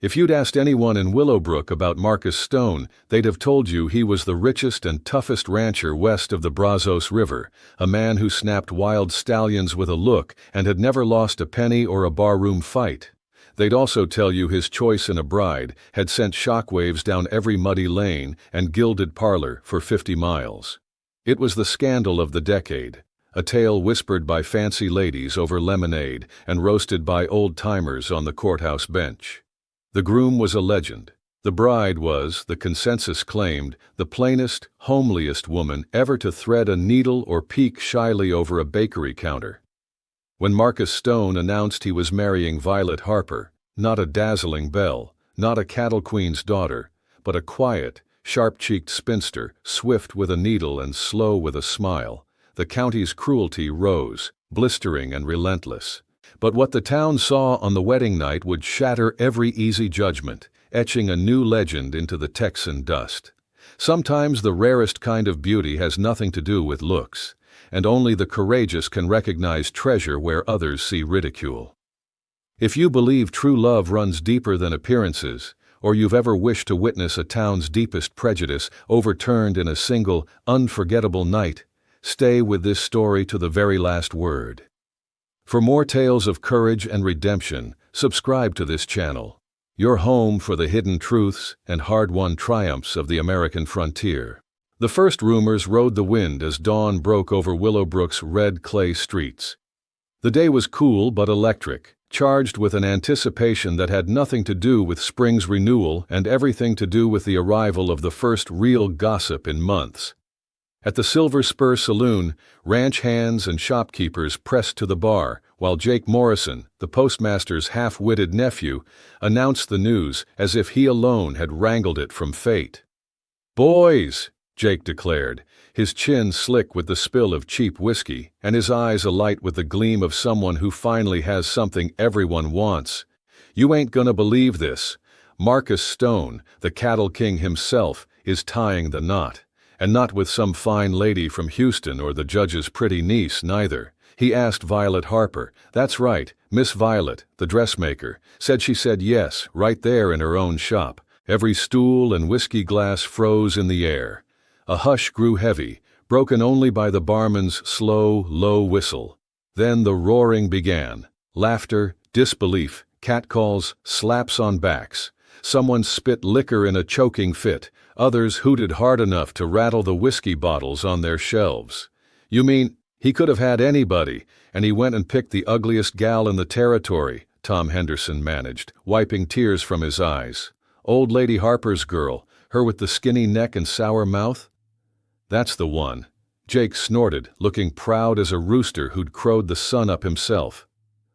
If you'd asked anyone in Willowbrook about Marcus Stone, they'd have told you he was the richest and toughest rancher west of the Brazos River, a man who snapped wild stallions with a look and had never lost a penny or a barroom fight. They'd also tell you his choice in a bride had sent shockwaves down every muddy lane and gilded parlor for 50 miles. It was the scandal of the decade, a tale whispered by fancy ladies over lemonade and roasted by old-timers on the courthouse bench. The groom was a legend. The bride was, the consensus claimed, the plainest, homeliest woman ever to thread a needle or peek shyly over a bakery counter. When Marcus Stone announced he was marrying Violet Harper, not a dazzling belle, not a cattle queen's daughter, but a quiet, sharp-cheeked spinster, swift with a needle and slow with a smile, the county's cruelty rose, blistering and relentless. But what the town saw on the wedding night would shatter every easy judgment, etching a new legend into the Texan dust. Sometimes the rarest kind of beauty has nothing to do with looks, and only the courageous can recognize treasure where others see ridicule. If you believe true love runs deeper than appearances, or you've ever wished to witness a town's deepest prejudice overturned in a single, unforgettable night, stay with this story to the very last word. For more tales of courage and redemption, subscribe to this channel, your home for the hidden truths and hard-won triumphs of the American frontier. The first rumors rode the wind as dawn broke over Willowbrook's red clay streets. The day was cool but electric, charged with an anticipation that had nothing to do with spring's renewal and everything to do with the arrival of the first real gossip in months. At the Silver Spur Saloon, ranch hands and shopkeepers pressed to the bar, while Jake Morrison, the postmaster's half-witted nephew, announced the news as if he alone had wrangled it from fate. "Boys," Jake declared, his chin slick with the spill of cheap whiskey and his eyes alight with the gleam of someone who finally has something everyone wants. "You ain't gonna believe this. Marcus Stone, the cattle king himself, is tying the knot. And not with some fine lady from Houston or the judge's pretty niece, neither. He asked Violet Harper. That's right, Miss Violet, the dressmaker, said she said yes, right there in her own shop. Every stool and whiskey glass froze in the air. A hush grew heavy, broken only by the barman's slow, low whistle. Then the roaring began. Laughter, disbelief, catcalls, slaps on backs. Someone spit liquor in a choking fit. Others hooted hard enough to rattle the whiskey bottles on their shelves. "You mean, he could have had anybody, and he went and picked the ugliest gal in the territory," Tom Henderson managed, wiping tears from his eyes. "Old Lady Harper's girl, her with the skinny neck and sour mouth?" "That's the one," Jake snorted, looking proud as a rooster who'd crowed the sun up himself.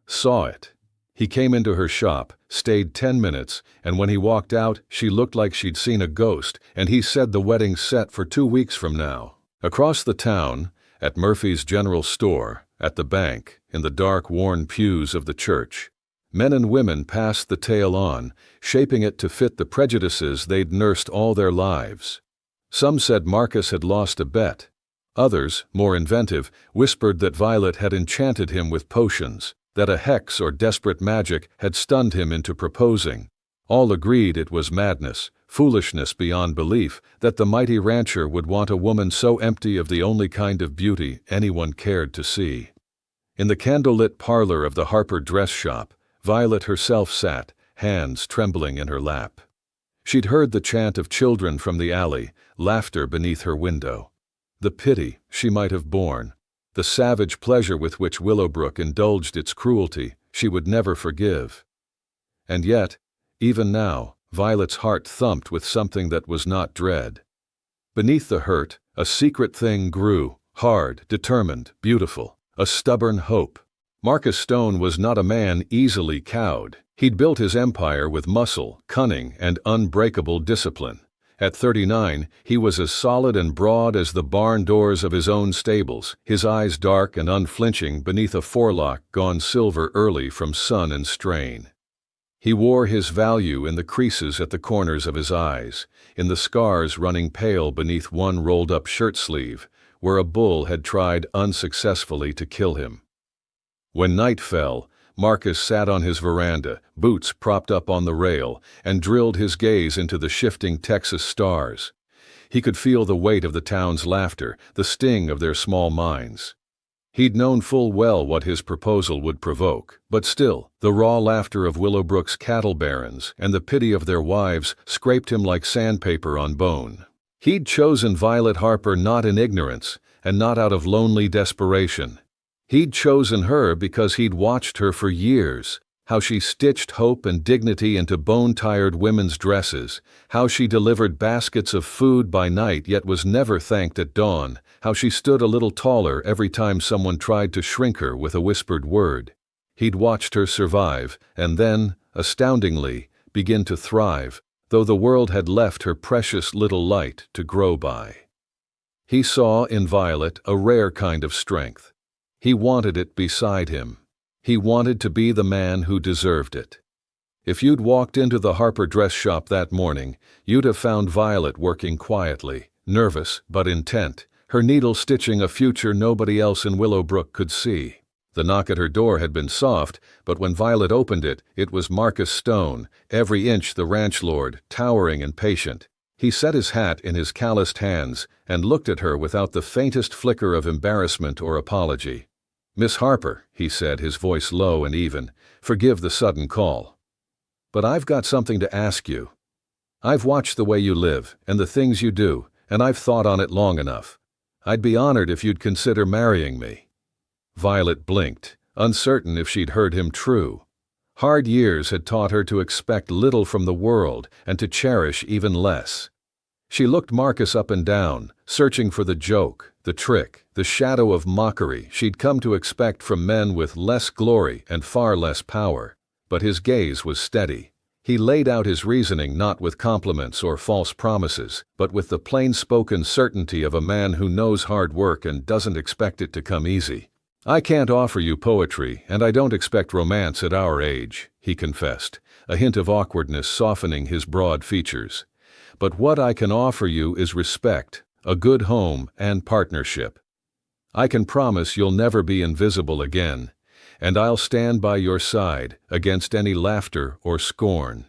"Saw it. He came into her shop, stayed 10 minutes, and when he walked out, she looked like she'd seen a ghost, and he said the wedding's set for 2 weeks from now." Across the town, at Murphy's General Store, at the bank, in the dark, worn pews of the church, men and women passed the tale on, shaping it to fit the prejudices they'd nursed all their lives. Some said Marcus had lost a bet. Others, more inventive, whispered that Violet had enchanted him with potions, that a hex or desperate magic had stunned him into proposing. All agreed it was madness, foolishness beyond belief, that the mighty rancher would want a woman so empty of the only kind of beauty anyone cared to see. In the candlelit parlor of the Harper dress shop, Violet herself sat, hands trembling in her lap. She'd heard the chant of children from the alley, laughter beneath her window. The pity she might have borne, the savage pleasure with which Willowbrook indulged its cruelty, she would never forgive. And yet, even now, Violet's heart thumped with something that was not dread. Beneath the hurt, a secret thing grew, hard, determined, beautiful, a stubborn hope. Marcus Stone was not a man easily cowed. He'd built his empire with muscle, cunning, and unbreakable discipline. At 39, he was as solid and broad as the barn doors of his own stables, his eyes dark and unflinching beneath a forelock gone silver early from sun and strain. He wore his value in the creases at the corners of his eyes, in the scars running pale beneath one rolled-up shirt sleeve, where a bull had tried unsuccessfully to kill him. When night fell, Marcus sat on his veranda, boots propped up on the rail, and drilled his gaze into the shifting Texas stars. He could feel the weight of the town's laughter, the sting of their small minds. He'd known full well what his proposal would provoke, but still, the raw laughter of Willowbrook's cattle barons and the pity of their wives scraped him like sandpaper on bone. He'd chosen Violet Harper not in ignorance, and not out of lonely desperation. He'd chosen her because he'd watched her for years, how she stitched hope and dignity into bone-tired women's dresses, how she delivered baskets of food by night yet was never thanked at dawn, how she stood a little taller every time someone tried to shrink her with a whispered word. He'd watched her survive, and then, astoundingly, begin to thrive, though the world had left her precious little light to grow by. He saw in Violet a rare kind of strength. He wanted it beside him. He wanted to be the man who deserved it. If you'd walked into the Harper dress shop that morning, you'd have found Violet working quietly, nervous but intent, her needle stitching a future nobody else in Willowbrook could see. The knock at her door had been soft, but when Violet opened it, it was Marcus Stone, every inch the ranch lord, towering and patient. He set his hat in his calloused hands and looked at her without the faintest flicker of embarrassment or apology. "Miss Harper," he said, his voice low and even, "forgive the sudden call. But I've got something to ask you. I've watched the way you live and the things you do, and I've thought on it long enough. I'd be honored if you'd consider marrying me." Violet blinked, uncertain if she'd heard him true. Hard years had taught her to expect little from the world and to cherish even less. She looked Marcus up and down, searching for the joke, the trick, the shadow of mockery she'd come to expect from men with less glory and far less power. But his gaze was steady. He laid out his reasoning not with compliments or false promises, but with the plain-spoken certainty of a man who knows hard work and doesn't expect it to come easy. "I can't offer you poetry, and I don't expect romance at our age," he confessed, a hint of awkwardness softening his broad features. "But what I can offer you is respect, a good home, and partnership. I can promise you'll never be invisible again, and I'll stand by your side against any laughter or scorn."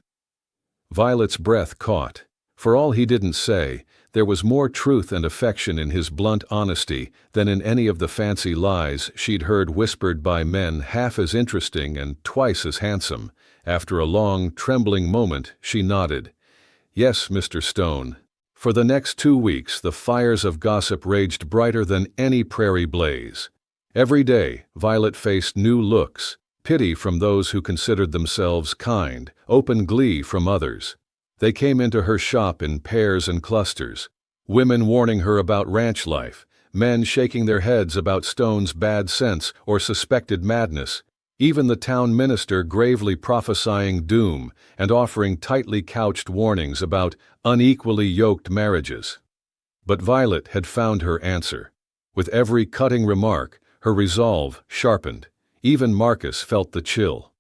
Violet's breath caught. For all he didn't say, there was more truth and affection in his blunt honesty than in any of the fancy lies she'd heard whispered by men half as interesting and twice as handsome. After a long, trembling moment, she nodded. "Yes, Mr. Stone." For the next 2 weeks, the fires of gossip raged brighter than any prairie blaze. Every day, Violet faced new looks, pity from those who considered themselves kind, open glee from others. They came into her shop in pairs and clusters, women warning her about ranch life, men shaking their heads about Stone's bad sense or suspected madness, even the town minister gravely prophesying doom and offering tightly couched warnings about unequally yoked marriages. But Violet had found her answer. With every cutting remark, her resolve sharpened. Even Marcus felt the chill.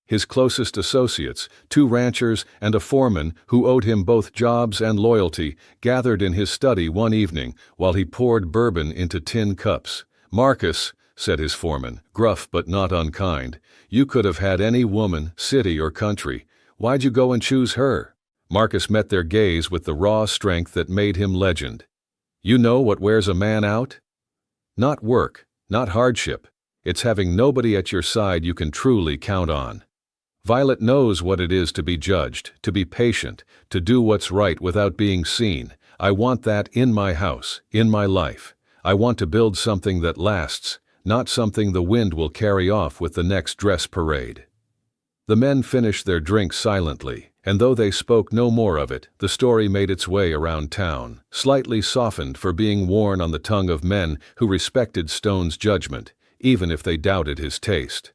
His closest associates, 2 ranchers and a foreman who owed him both jobs and loyalty, gathered in his study one evening while he poured bourbon into tin cups. "Marcus," said his foreman, gruff but not unkind, "you could have had any woman, city or country. Why'd you go and choose her?" Marcus met their gaze with the raw strength that made him legend. "You know what wears a man out? Not work, not hardship. It's having nobody at your side you can truly count on. Violet knows what it is to be judged, to be patient, to do what's right without being seen. I want that in my house, in my life. I want to build something that lasts, not something the wind will carry off with the next dress parade." The men finished their drinks silently, and though they spoke no more of it, the story made its way around town, slightly softened for being worn on the tongue of men who respected Stone's judgment, even if they doubted his taste.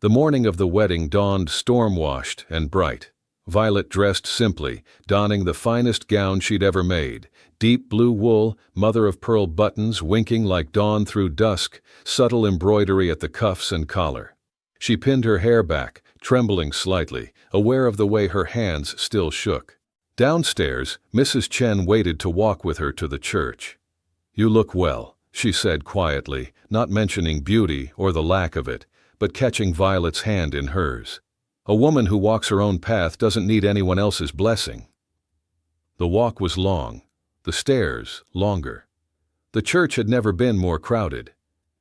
The morning of the wedding dawned storm-washed and bright. Violet dressed simply, donning the finest gown she'd ever made, deep blue wool, mother-of-pearl buttons winking like dawn through dusk, subtle embroidery at the cuffs and collar. She pinned her hair back, trembling slightly, aware of the way her hands still shook. Downstairs, Mrs. Chen waited to walk with her to the church. "You look well," she said quietly, not mentioning beauty or the lack of it, but catching Violet's hand in hers. A woman who walks her own path doesn't need anyone else's blessing. The walk was long, the stairs longer. The church had never been more crowded.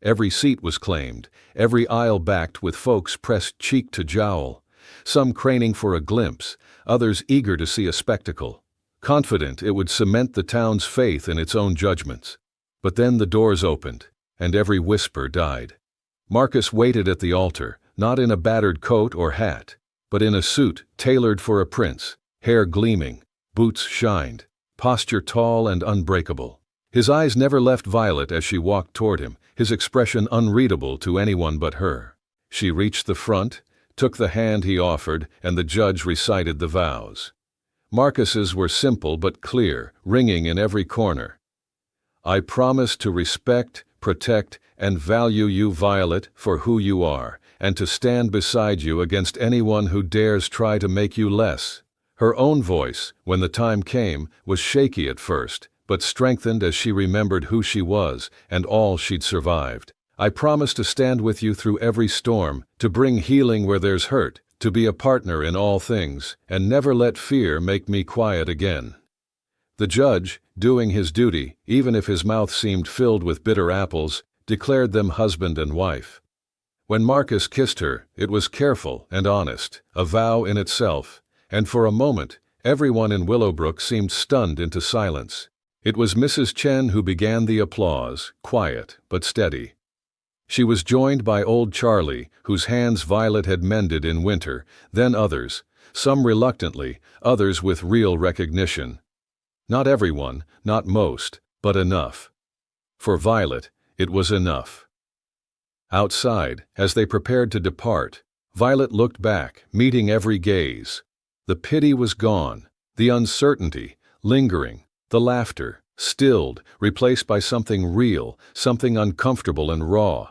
Every seat was claimed, every aisle backed with folks pressed cheek to jowl, some craning for a glimpse, others eager to see a spectacle, confident it would cement the town's faith in its own judgments. But then the doors opened, and every whisper died. Marcus waited at the altar, not in a battered coat or hat, but in a suit tailored for a prince, hair gleaming, boots shined, posture tall and unbreakable. His eyes never left Violet as she walked toward him, his expression unreadable to anyone but her. She reached the front, took the hand he offered, and the judge recited the vows. Marcus's were simple but clear, ringing in every corner. I promise to respect, protect, and value you, Violet, for who you are, and to stand beside you against anyone who dares try to make you less. Her own voice, when the time came, was shaky at first, but strengthened as she remembered who she was and all she'd survived. I promise to stand with you through every storm, to bring healing where there's hurt, to be a partner in all things, and never let fear make me quiet again. The judge, doing his duty, even if his mouth seemed filled with bitter apples, declared them husband and wife. When Marcus kissed her, it was careful and honest, a vow in itself, and for a moment, everyone in Willowbrook seemed stunned into silence. It was Mrs. Chen who began the applause, quiet but steady. She was joined by old Charlie, whose hands Violet had mended in winter, then others, some reluctantly, others with real recognition. Not everyone, not most, but enough. For Violet, it was enough. Outside, as they prepared to depart, Violet looked back, meeting every gaze. The pity was gone, the uncertainty, lingering, the laughter, stilled, replaced by something real, something uncomfortable and raw.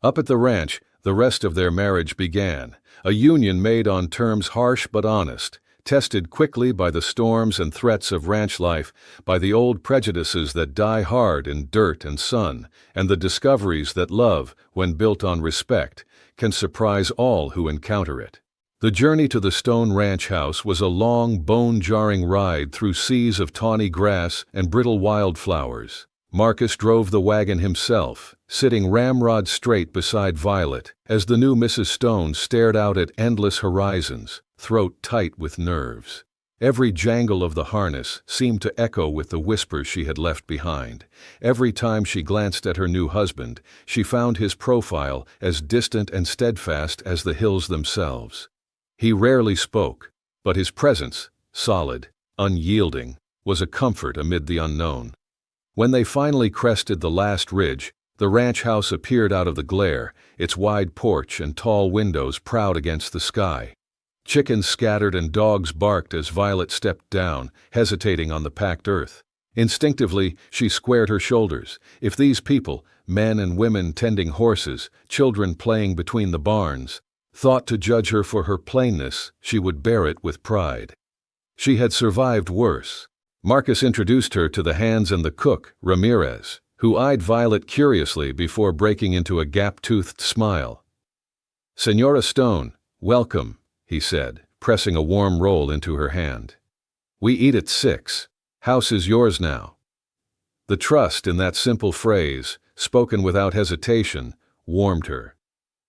Up at the ranch, the rest of their marriage began, a union made on terms harsh but honest, tested quickly by the storms and threats of ranch life, by the old prejudices that die hard in dirt and sun, and the discoveries that love, when built on respect, can surprise all who encounter it. The journey to the Stone Ranch house was a long, bone-jarring ride through seas of tawny grass and brittle wildflowers. Marcus drove the wagon himself, sitting ramrod straight beside Violet, as the new Mrs. Stone stared out at endless horizons, throat tight with nerves. Every jangle of the harness seemed to echo with the whispers she had left behind. Every time she glanced at her new husband, she found his profile as distant and steadfast as the hills themselves. He rarely spoke, but his presence, solid, unyielding, was a comfort amid the unknown. When they finally crested the last ridge, the ranch house appeared out of the glare, its wide porch and tall windows proud against the sky. Chickens scattered and dogs barked as Violet stepped down, hesitating on the packed earth. Instinctively, she squared her shoulders. If these people, men and women tending horses, children playing between the barns, thought to judge her for her plainness, she would bear it with pride. She had survived worse. Marcus introduced her to the hands and the cook, Ramirez, who eyed Violet curiously before breaking into a gap-toothed smile. "Senora Stone, welcome," he said, pressing a warm roll into her hand. "We eat at 6. House is yours now." The trust in that simple phrase, spoken without hesitation, warmed her.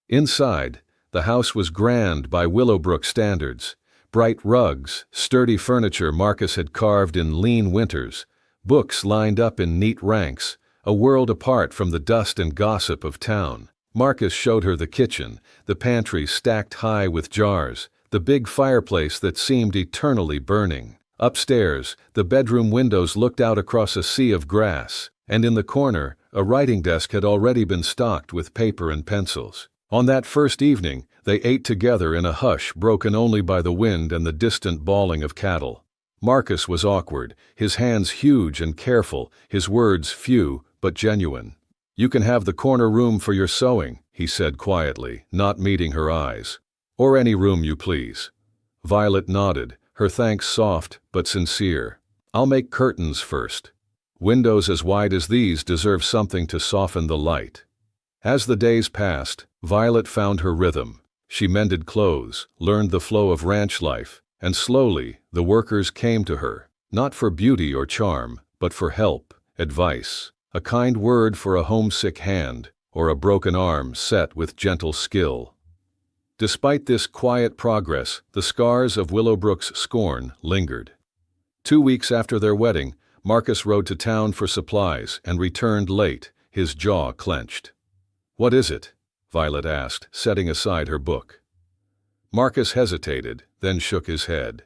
Inside, the house was grand by Willowbrook standards. Bright rugs, sturdy furniture Marcus had carved in lean winters, books lined up in neat ranks, a world apart from the dust and gossip of town. Marcus showed her the kitchen, the pantry stacked high with jars, the big fireplace that seemed eternally burning. Upstairs, the bedroom windows looked out across a sea of grass, and in the corner, a writing desk had already been stocked with paper and pencils. On that first evening, they ate together in a hush broken only by the wind and the distant bawling of cattle. Marcus was awkward, his hands huge and careful, his words few but genuine. "You can have the corner room for your sewing," he said quietly, not meeting her eyes. "Or any room you please." Violet nodded, her thanks soft but sincere. "I'll make curtains first. Windows as wide as these deserve something to soften the light." As the days passed, Violet found her rhythm. She mended clothes, learned the flow of ranch life, and slowly the workers came to her, not for beauty or charm, but for help, advice, a kind word for a homesick hand, or a broken arm set with gentle skill. Despite this quiet progress, the scars of Willowbrook's scorn lingered. 2 weeks after their wedding, Marcus rode to town for supplies and returned late, his jaw clenched. "What is it?" Violet asked, setting aside her book. Marcus hesitated, then shook his head.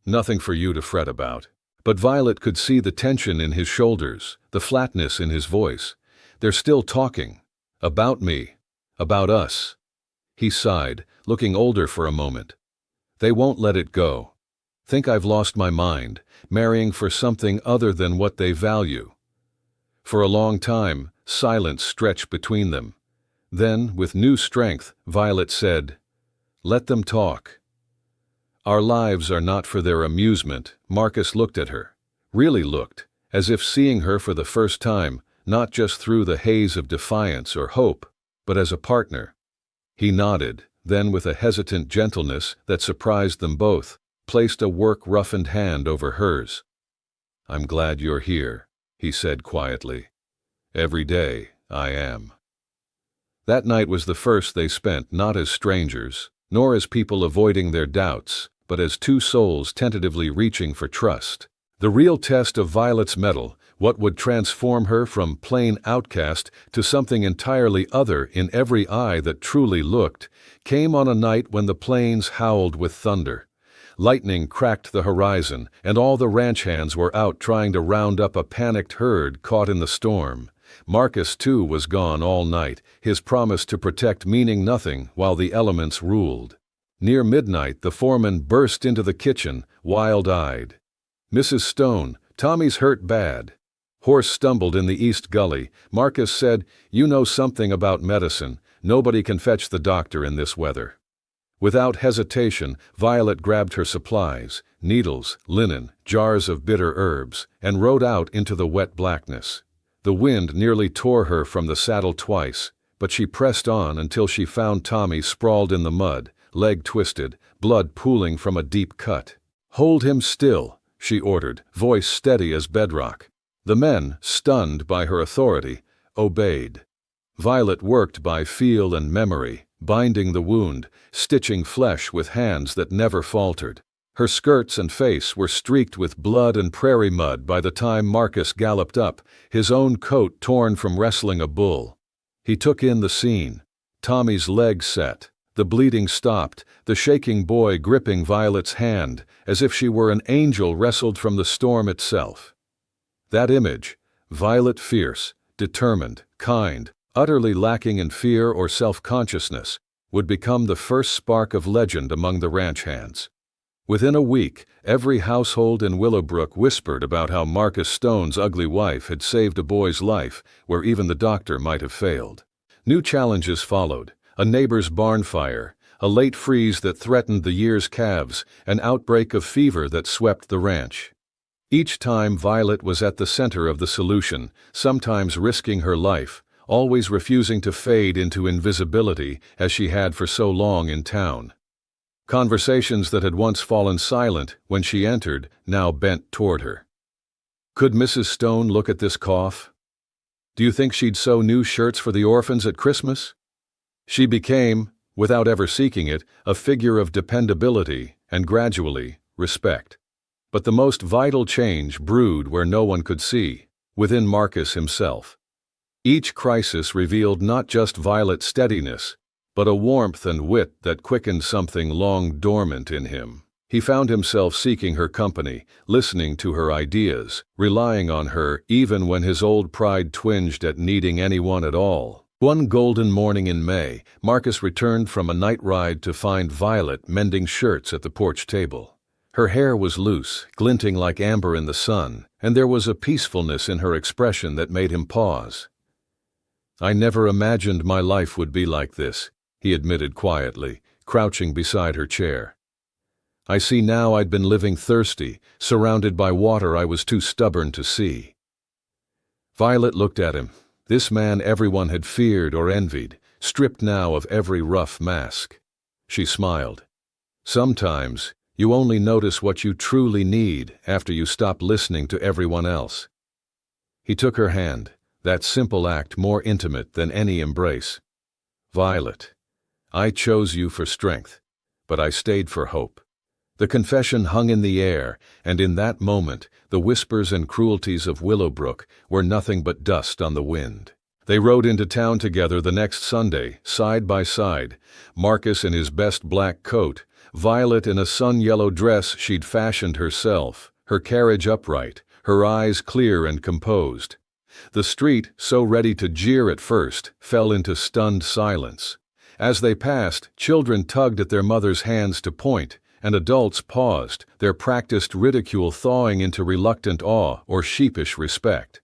"Nothing for you to fret about." But Violet could see the tension in his shoulders, the flatness in his voice. "They're still talking. About me. About us." He sighed, looking older for a moment. "They won't let it go. Think I've lost my mind, marrying for something other than what they value." For a long time, silence stretched between them. Then, with new strength, Violet said, "Let them talk." "Our lives are not for their amusement." Marcus looked at her, really looked, as if seeing her for the first time, not just through the haze of defiance or hope, but as a partner. He nodded, then with a hesitant gentleness that surprised them both, placed a work-roughened hand over hers. "I'm glad you're here," he said quietly. "Every day I am." That night was the first they spent not as strangers, nor as people avoiding their doubts, but as two souls tentatively reaching for trust. The real test of Violet's mettle, what would transform her from plain outcast to something entirely other in every eye that truly looked, came on a night when the plains howled with thunder. Lightning cracked the horizon, and all the ranch hands were out trying to round up a panicked herd caught in the storm. Marcus, too, was gone all night, his promise to protect meaning nothing while the elements ruled. Near midnight, the foreman burst into the kitchen, wild-eyed. "Mrs. Stone, Tommy's hurt bad." Horse stumbled in the east gully. Marcus said, "You know something about medicine. Nobody can fetch the doctor in this weather." Without hesitation, Violet grabbed her supplies, needles, linen, jars of bitter herbs, and rode out into the wet blackness. The wind nearly tore her from the saddle twice, but she pressed on until she found Tommy sprawled in the mud, leg twisted, blood pooling from a deep cut. "Hold him still," she ordered, voice steady as bedrock. The men, stunned by her authority, obeyed. Violet worked by feel and memory, binding the wound, stitching flesh with hands that never faltered. Her skirts and face were streaked with blood and prairie mud by the time Marcus galloped up, his own coat torn from wrestling a bull. He took in the scene. Tommy's leg set. The bleeding stopped, the shaking boy gripping Violet's hand, as if she were an angel wrestled from the storm itself. That image, Violet fierce, determined, kind, utterly lacking in fear or self-consciousness, would become the first spark of legend among the ranch hands. Within a week, every household in Willowbrook whispered about how Marcus Stone's ugly wife had saved a boy's life where even the doctor might have failed. New challenges followed: a neighbor's barn fire, a late freeze that threatened the year's calves, an outbreak of fever that swept the ranch. Each time Violet was at the center of the solution, sometimes risking her life, always refusing to fade into invisibility as she had for so long in town. Conversations that had once fallen silent when she entered now bent toward her. Could Mrs. Stone look at this cough? Do you think she'd sew new shirts for the orphans at Christmas? She became, without ever seeking it, a figure of dependability and, gradually, respect. But the most vital change brewed where no one could see, within Marcus himself. Each crisis revealed not just Violet's steadiness, but a warmth and wit that quickened something long dormant in him. He found himself seeking her company, listening to her ideas, relying on her even when his old pride twinged at needing anyone at all. One golden morning in May, Marcus returned from a night ride to find Violet mending shirts at the porch table. Her hair was loose, glinting like amber in the sun, and there was a peacefulness in her expression that made him pause. "I never imagined my life would be like this," he admitted quietly, crouching beside her chair. "I see now I'd been living thirsty, surrounded by water I was too stubborn to see." Violet looked at him. This man everyone had feared or envied, stripped now of every rough mask. She smiled. Sometimes, you only notice what you truly need after you stop listening to everyone else. He took her hand, that simple act more intimate than any embrace. Violet, I chose you for strength, but I stayed for hope. The confession hung in the air, and in that moment, the whispers and cruelties of Willowbrook were nothing but dust on the wind. They rode into town together the next Sunday, side by side, Marcus in his best black coat, Violet in a sun-yellow dress she'd fashioned herself, her carriage upright, her eyes clear and composed. The street, so ready to jeer at first, fell into stunned silence. As they passed, children tugged at their mothers' hands to point, and adults paused, their practiced ridicule thawing into reluctant awe or sheepish respect.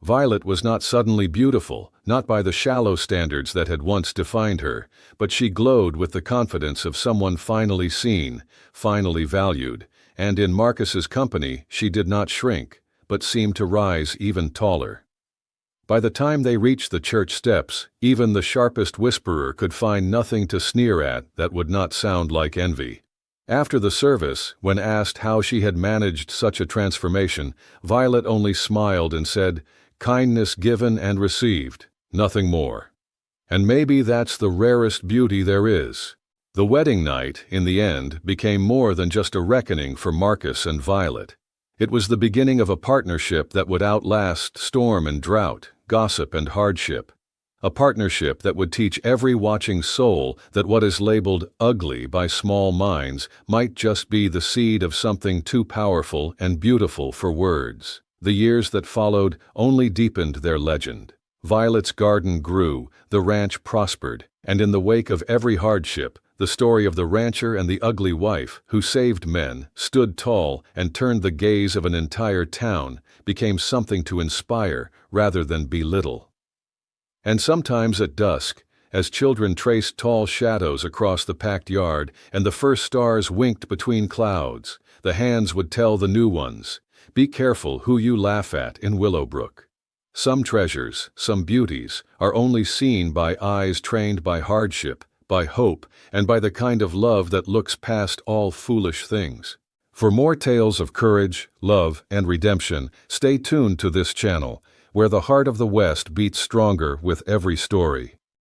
Violet was not suddenly beautiful, not by the shallow standards that had once defined her, but she glowed with the confidence of someone finally seen, finally valued, and in Marcus's company she did not shrink, but seemed to rise even taller. By the time they reached the church steps, even the sharpest whisperer could find nothing to sneer at that would not sound like envy. After the service, when asked how she had managed such a transformation, Violet only smiled and said, "Kindness given and received, nothing more." And maybe that's the rarest beauty there is. The wedding night, in the end, became more than just a reckoning for Marcus and Violet. It was the beginning of a partnership that would outlast storm and drought, gossip and hardship. A partnership that would teach every watching soul that what is labeled ugly by small minds might just be the seed of something too powerful and beautiful for words. The years that followed only deepened their legend. Violet's garden grew, the ranch prospered, and in the wake of every hardship, the story of the rancher and the ugly wife, who saved men, stood tall, and turned the gaze of an entire town, became something to inspire rather than belittle. And sometimes at dusk, as children traced tall shadows across the packed yard and the first stars winked between clouds, the hands would tell the new ones, "Be careful who you laugh at in Willowbrook." Some treasures, some beauties, are only seen by eyes trained by hardship, by hope, and by the kind of love that looks past all foolish things. For more tales of courage, love, and redemption, stay tuned to this channel, where the heart of the West beats stronger with every story.